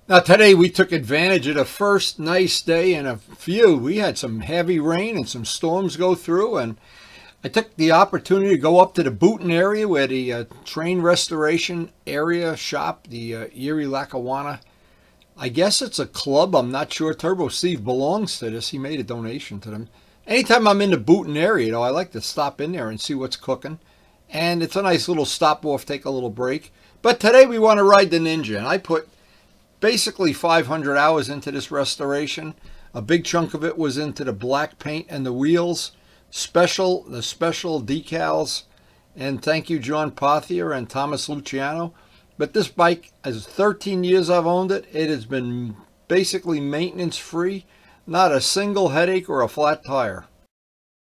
Now today we took advantage of the first nice day in a few. We had some heavy rain and some storms go through, and I took the opportunity to go up to the BOONTON area where the train restoration area shop, the Erie Lackawanna. I guess it's a club. I'm not sure. Turbo Steve belongs to this. He made a donation to them. Anytime I'm in the BOONTON area, though, I like to stop in there and see what's cooking. And it's a nice little stop off, take a little break. But today we want to ride the Ninja, and I put basically 500 hours into this restoration. A big chunk of it was into the black paint and the wheels, the special decals, and thank you John Pothier and Thomas Luciano. But this bike, as 13 years I've owned it, it has been basically maintenance free, not a single headache or a flat tire.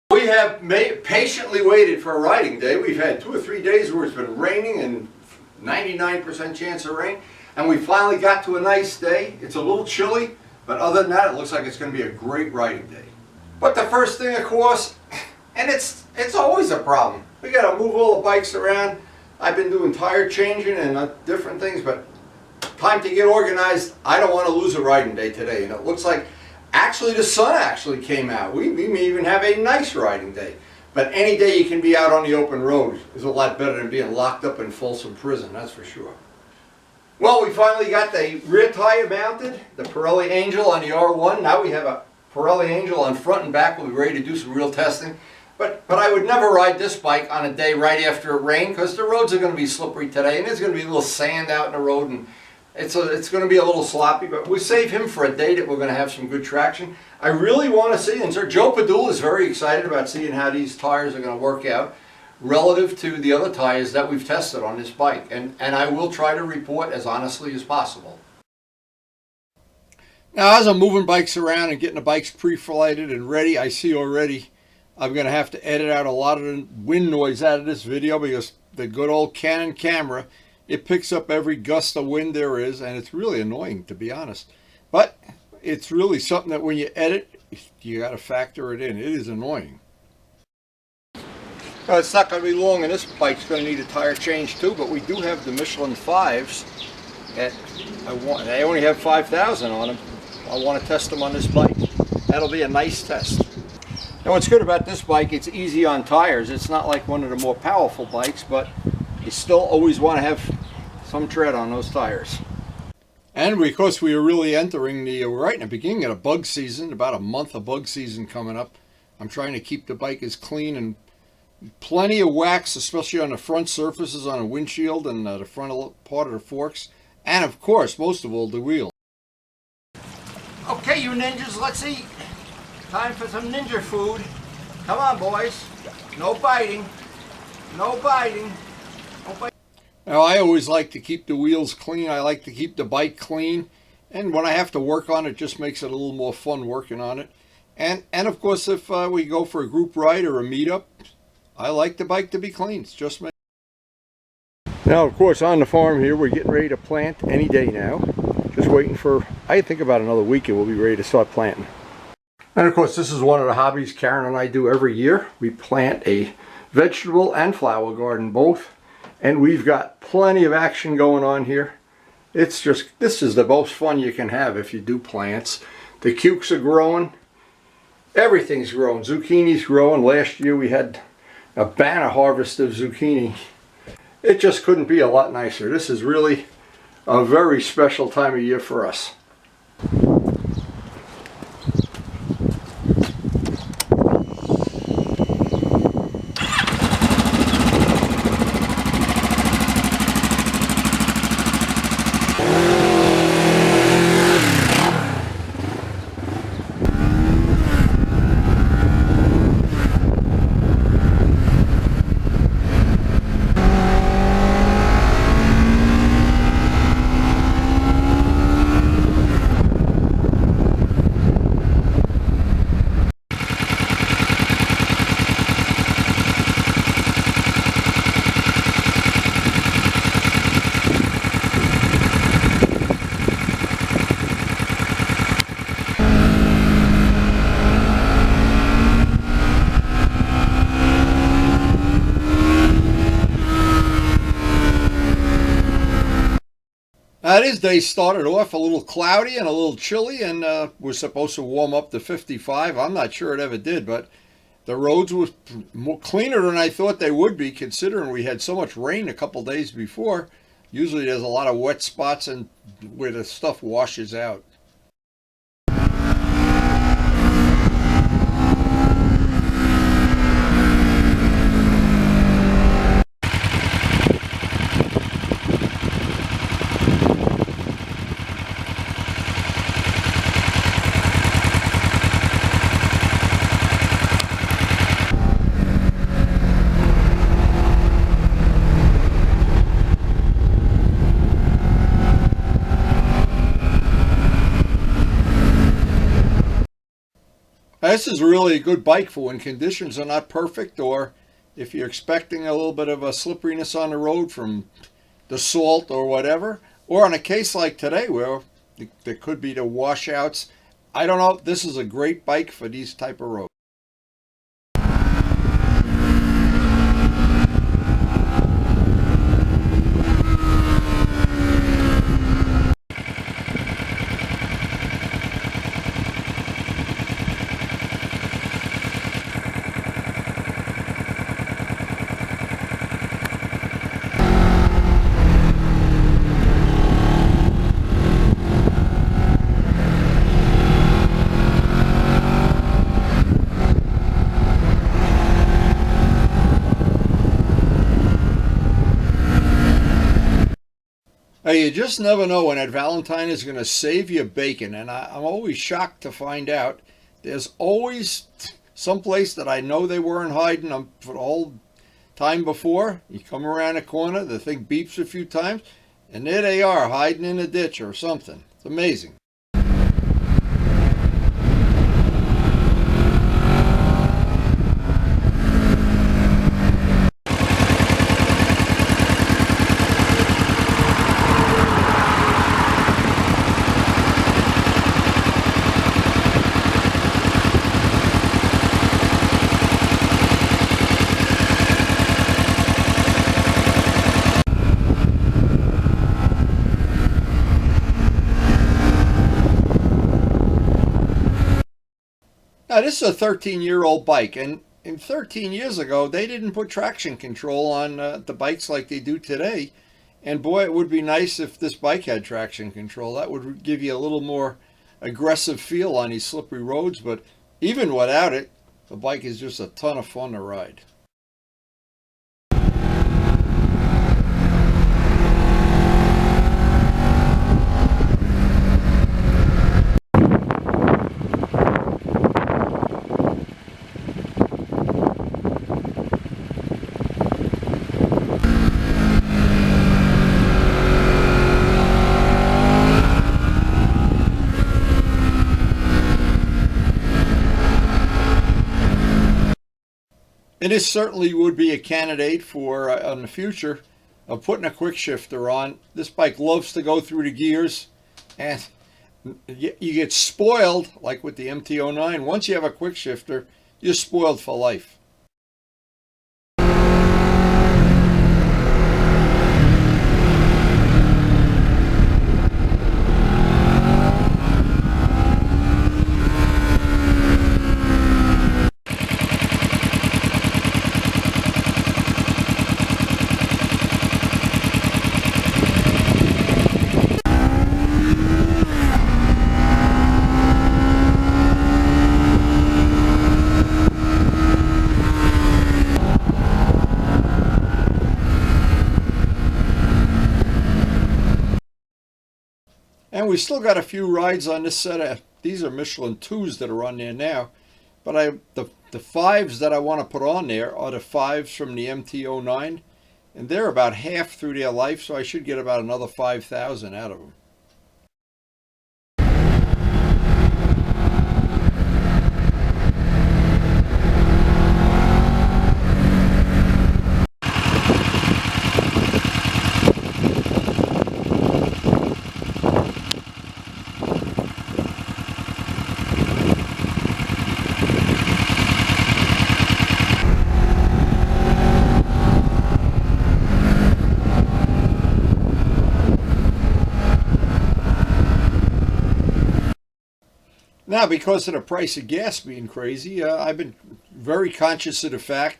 We have patiently waited for a riding day. We've had 2 or 3 days where it's been raining and 99% chance of rain. And we finally got to a nice day. It's a little chilly, but other than that, it looks like it's going to be a great riding day. But the first thing, of course, and it's always a problem. We got to move all the bikes around. I've been doing tire changing and different things, but time to get organized. I don't want to lose a riding day today. And it looks like actually the sun actually came out. We may even have a nice riding day. But any day you can be out on the open road is a lot better than being locked up in Folsom Prison, that's for sure. Well, we finally got the rear tire mounted, the Pirelli Angel on the R1. Now we have a Pirelli Angel on front and back. We'll be ready to do some real testing. But I would never ride this bike on a day right after it rained because the roads are going to be slippery today, and there's going to be a little sand out in the road, and it's going to be a little sloppy. But we save him for a day that we're going to have some good traction. I really want to see, and Sir Joe Padula is very excited about seeing how these tires are going to work out relative to the other tires that we've tested on this bike, and I will try to report as honestly as possible. Now as I'm moving bikes around and getting the bikes pre-flighted and ready, I see already I'm going to have to edit out a lot of the wind noise out of this video because the good old Canon camera, it picks up every gust of wind there is, and it's really annoying, to be honest. But it's really something that when you edit, you got to factor it in. It is annoying. It's not going to be long, and this bike's going to need a tire change too, but we do have the Michelin 5s. They only have 5,000 on them. I want to test them on this bike. That'll be a nice test. Now what's good about this bike, it's easy on tires. It's not like one of the more powerful bikes, but you still always want to have some tread on those tires. And because we are really entering right in the beginning of the bug season, about a month of bug season coming up, I'm trying to keep the bike as clean and plenty of wax, especially on the front surfaces on the windshield and the front part of the forks, and of course, most of all, the wheel. Okay, you ninjas, let's eat. Time for some ninja food. Come on, boys. No biting. No biting. No biting. Now, I always like to keep the wheels clean. I like to keep the bike clean, and when I have to work on it, it just makes it a little more fun working on it. And of course, if we go for a group ride or a meetup, I like the bike to be clean. It's just me. Now, of course, on the farm here, we're getting ready to plant any day now. Just waiting for, I think about another week and we'll be ready to start planting. And of course, this is one of the hobbies Karen and I do every year. We plant a vegetable and flower garden both. And we've got plenty of action going on here. It's just, this is the most fun you can have if you do plants. The cukes are growing. Everything's growing. Zucchini's growing. Last year we had a banner harvest of zucchini. It just couldn't be a lot nicer. This is really a very special time of year for us. His day started off a little cloudy and a little chilly, and was supposed to warm up to 55. I'm not sure it ever did, but the roads were more cleaner than I thought they would be, considering we had so much rain a couple days before. Usually there's a lot of wet spots and where the stuff washes out. This is really a good bike for when conditions are not perfect, or if you're expecting a little bit of a slipperiness on the road from the salt or whatever, or on a case like today where there could be the washouts. I don't know. This is a great bike for these type of roads. Hey, you just never know when that Valentine is going to save you bacon, and I'm always shocked to find out there's always some place that I know they weren't hiding them for the whole time before. You come around a corner, the thing beeps a few times, and there they are hiding in a ditch or something. It's amazing. Now, this is a 13-year-old bike, and 13 years ago, they didn't put traction control on the bikes like they do today. And boy, it would be nice if this bike had traction control. That would give you a little more aggressive feel on these slippery roads, but even without it, the bike is just a ton of fun to ride. And this certainly would be a candidate for, in the future, of putting a quick shifter on. This bike loves to go through the gears, and you get spoiled, like with the MT-09. Once you have a quick shifter, you're spoiled for life. And we still got a few rides on this set of, these are Michelin 2s that are on there now. But the 5s that I want to put on there are the 5s from the MT-09. And they're about half through their life, so I should get about another 5,000 out of them. Now, because of the price of gas being crazy, I've been very conscious of the fact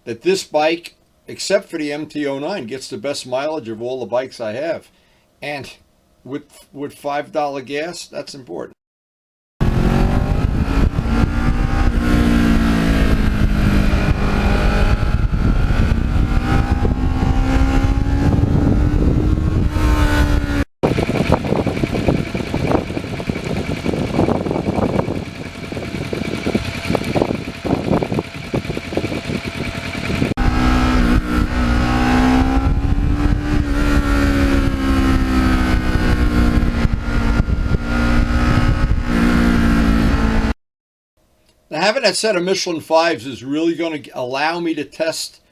that this bike, except for the MT-09, gets the best mileage of all the bikes I have. And with $5 gas, that's important. Now, having that set of Michelin 5s is really going to allow me to test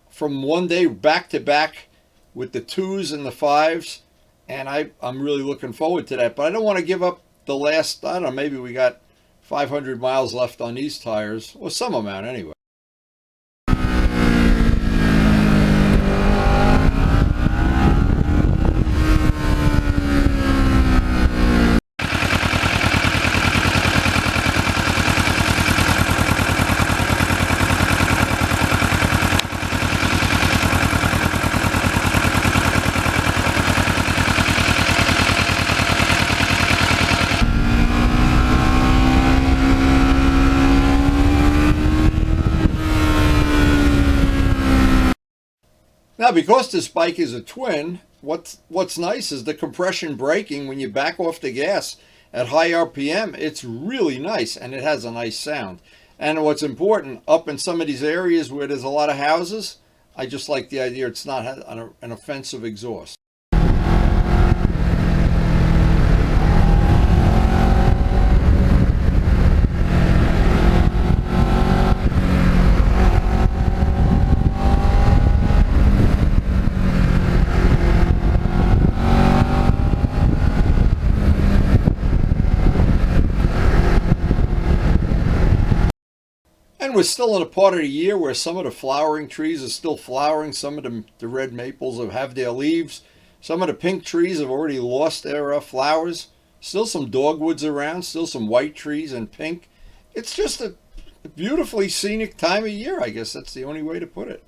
from one day back to back with the 2s and the 5s. And I'm really looking forward to that. But I don't want to give up the last, I don't know, maybe we got 500 miles left on these tires, or some amount anyway. Now, because this bike is a twin, what's nice is the compression braking when you back off the gas at high RPM. It's really nice, and it has a nice sound. And what's important, up in some of these areas where there's a lot of houses, I just like the idea it's not an offensive exhaust. And we're still in a part of the year where some of the flowering trees are still flowering. Some of the red maples have their leaves. Some of the pink trees have already lost their flowers. Still some dogwoods around. Still some white trees and pink. It's just a beautifully scenic time of year. I guess that's the only way to put it.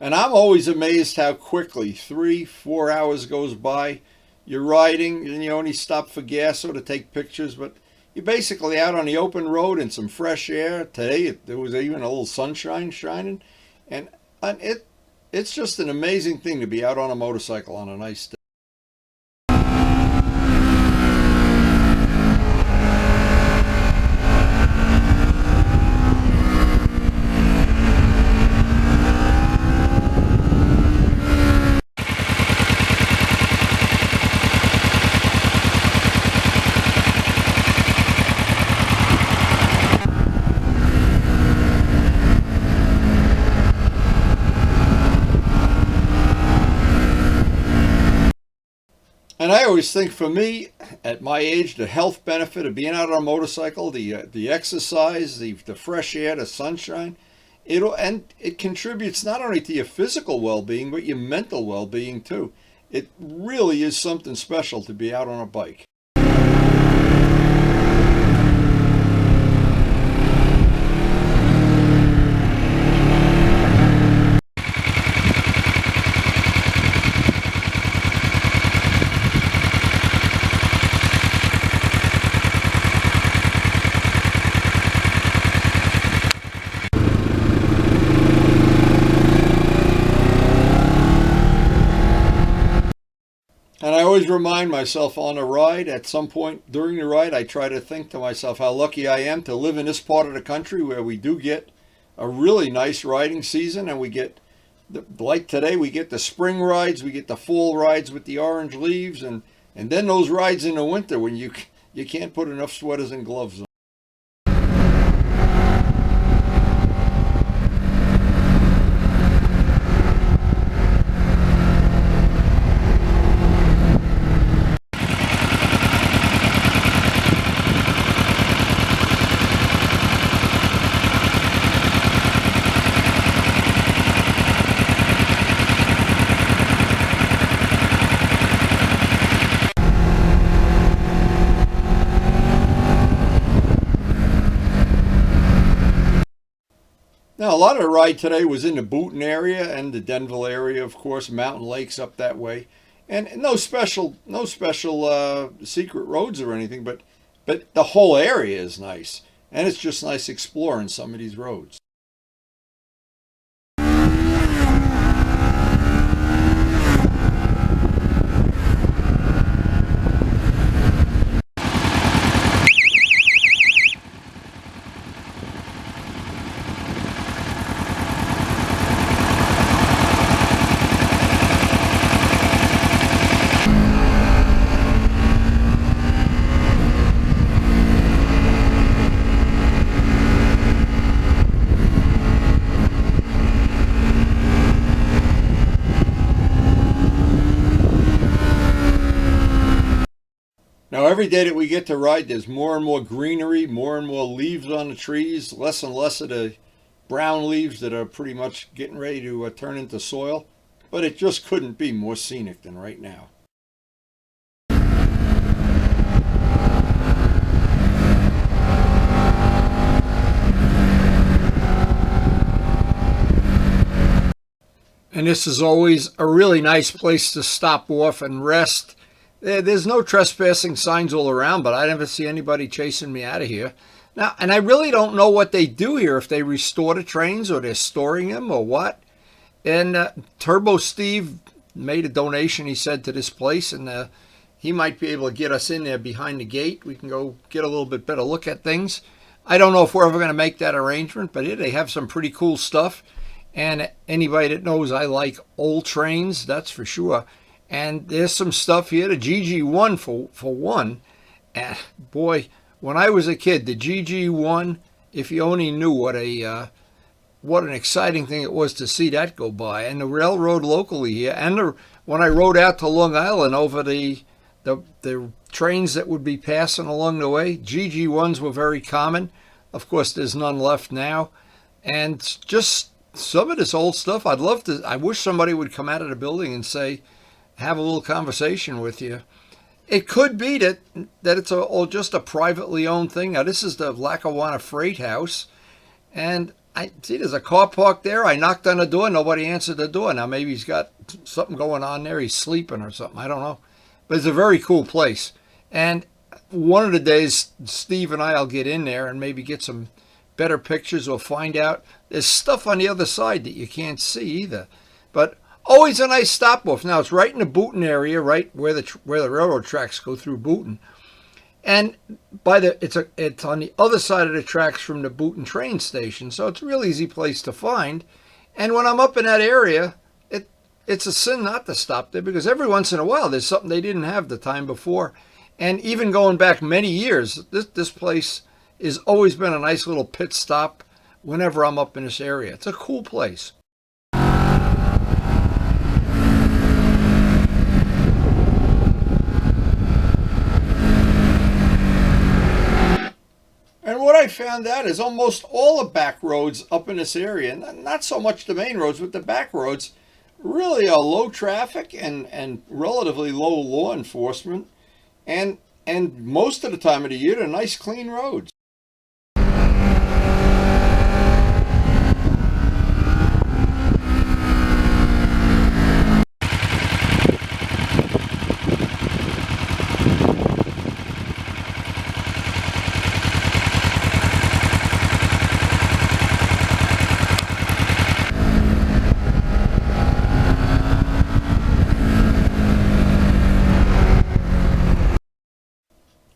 And I'm always amazed how quickly 3-4 hours goes by. You're riding and you only stop for gas or to take pictures, but you're basically out on the open road in some fresh air. Today there was even a little sunshine shining, and it's just an amazing thing to be out on a motorcycle on a nice day. And I always think, for me, at my age, the health benefit of being out on a motorcycle, the exercise, the fresh air, the sunshine, it contributes not only to your physical well-being, but your mental well-being too. It really is something special to be out on a bike. And I always remind myself on a ride, at some point during the ride, I try to think to myself how lucky I am to live in this part of the country where we do get a really nice riding season, and we get, like today, we get the spring rides, we get the fall rides with the orange leaves, and then those rides in the winter when you can't put enough sweaters and gloves on. Now, a lot of the ride today was in the Boonton area and the Denville area, of course, mountain lakes up that way, and no special secret roads or anything, but the whole area is nice, and it's just nice exploring some of these roads. Now, every day that we get to ride, there's more and more greenery, more and more leaves on the trees, less and less of the brown leaves that are pretty much getting ready to turn into soil. But it just couldn't be more scenic than right now. And this is always a really nice place to stop off and rest. There's no trespassing signs all around, but I never see anybody chasing me out of here. Now, and I really don't know what they do here, if they restore the trains or they're storing them or what. And Turbo Steve made a donation, he said, to this place, and he might be able to get us in there behind the gate. We can go get a little bit better look at things. I don't know if we're ever going to make that arrangement, but yeah, they have some pretty cool stuff. And anybody that knows I like old trains, that's for sure. And there's some stuff here, the GG1 for one. And boy, when I was a kid, the GG1, if you only knew what an exciting thing it was to see that go by. And the railroad locally here, and when I rode out to Long Island over the trains that would be passing along the way, GG1s were very common. Of course, there's none left now. And just some of this old stuff, I wish somebody would come out of the building and say, have a little conversation with you. It could be that it's just a privately owned thing. Now, this is the Lackawanna Freight House, and I see there's a car parked there. I knocked on the door. Nobody answered the door. Now, maybe he's got something going on there. He's sleeping or something. I don't know. But it's a very cool place. And one of the days, Steve and I will get in there and maybe get some better pictures or find out. There's stuff on the other side that you can't see either. But always a nice stop off. Now, it's right in the Boonton area, right where the railroad tracks go through Boonton. And it's on the other side of the tracks from the Boonton train station, so it's a real easy place to find. And when I'm up in that area, it's a sin not to stop there, because every once in a while there's something they didn't have the time before. And even going back many years, this place has always been a nice little pit stop whenever I'm up in this area. It's a cool place. And what I found out is almost all the back roads up in this area, not so much the main roads, but the back roads, really are low traffic and relatively low law enforcement. And most of the time of the year, they're nice, clean roads.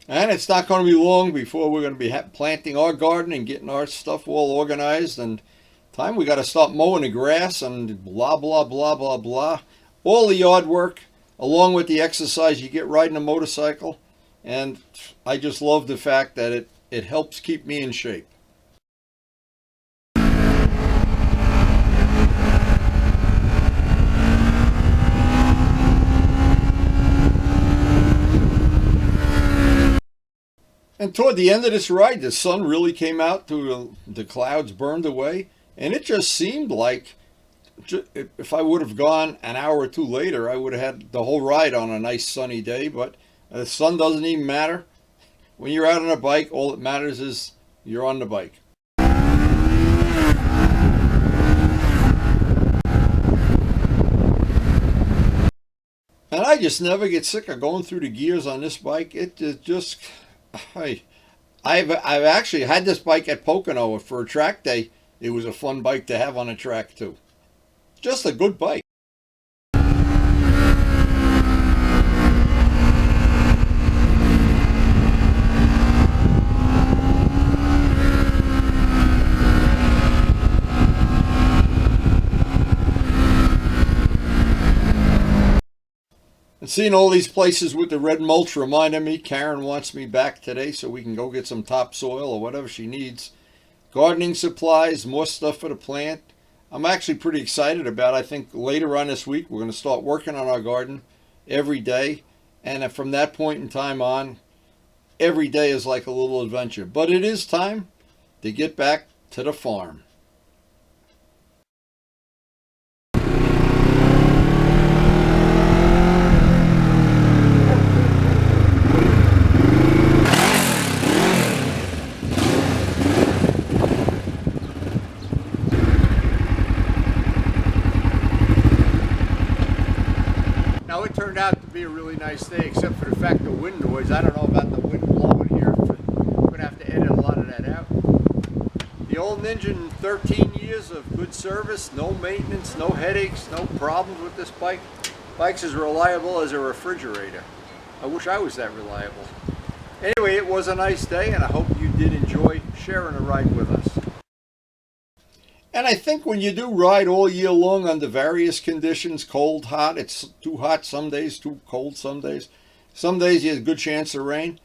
And it's not going to be long before we're going to be planting our garden and getting our stuff all organized. And time we got to start mowing the grass and blah, blah, blah, blah, blah. All the yard work, along with the exercise you get riding a motorcycle. And I just love the fact that it helps keep me in shape. And toward the end of this ride, the sun really came out, the clouds burned away, and it just seemed like if I would have gone an hour or two later, I would have had the whole ride on a nice sunny day. But the sun doesn't even matter. When you're out on a bike, all that matters is you're on the bike. And I just never get sick of going through the gears on this bike. Just, I, I've actually had this bike at Pocono for a track day. It was a fun bike to have on a track too. Just a good bike. And seeing all these places with the red mulch reminded me Karen wants me back today so we can go get some topsoil or whatever she needs. Gardening supplies, more stuff for the plant. I'm actually pretty excited about it. I think later on this week we're going to start working on our garden every day. And from that point in time on, every day is like a little adventure. But it is time to get back to the farm. Now it turned out to be a really nice day, except for the fact the wind noise. I don't know about the wind blowing here. I'm going to have to edit a lot of that out. The old Ninja, 13 years of good service, no maintenance, no headaches, no problems with this bike. Bike's as reliable as a refrigerator. I wish I was that reliable. Anyway, it was a nice day, and I hope you did enjoy sharing a ride with us. And I think when you do ride all year long under various conditions, cold, hot, it's too hot some days, too cold some days. Some days you have a good chance of rain.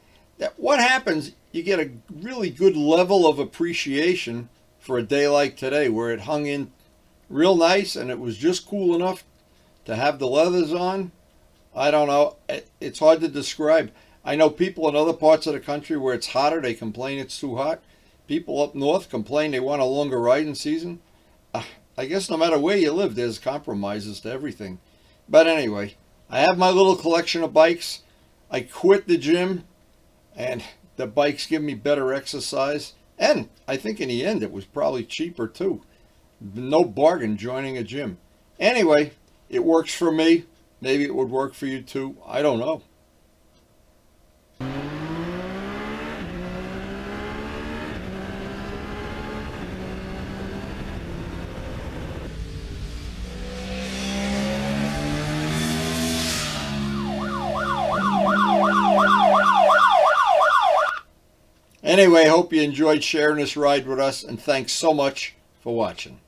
What happens, you get a really good level of appreciation for a day like today where it hung in real nice and it was just cool enough to have the leathers on. I don't know. It's hard to describe. I know people in other parts of the country where it's hotter, they complain it's too hot. People up north complain they want a longer riding season. I guess no matter where you live, there's compromises to everything. But anyway, I have my little collection of bikes. I quit the gym, and the bikes give me better exercise. And I think in the end, it was probably cheaper too. No bargain joining a gym. Anyway, it works for me. Maybe it would work for you too. I don't know. Anyway, hope you enjoyed sharing this ride with us, and thanks so much for watching.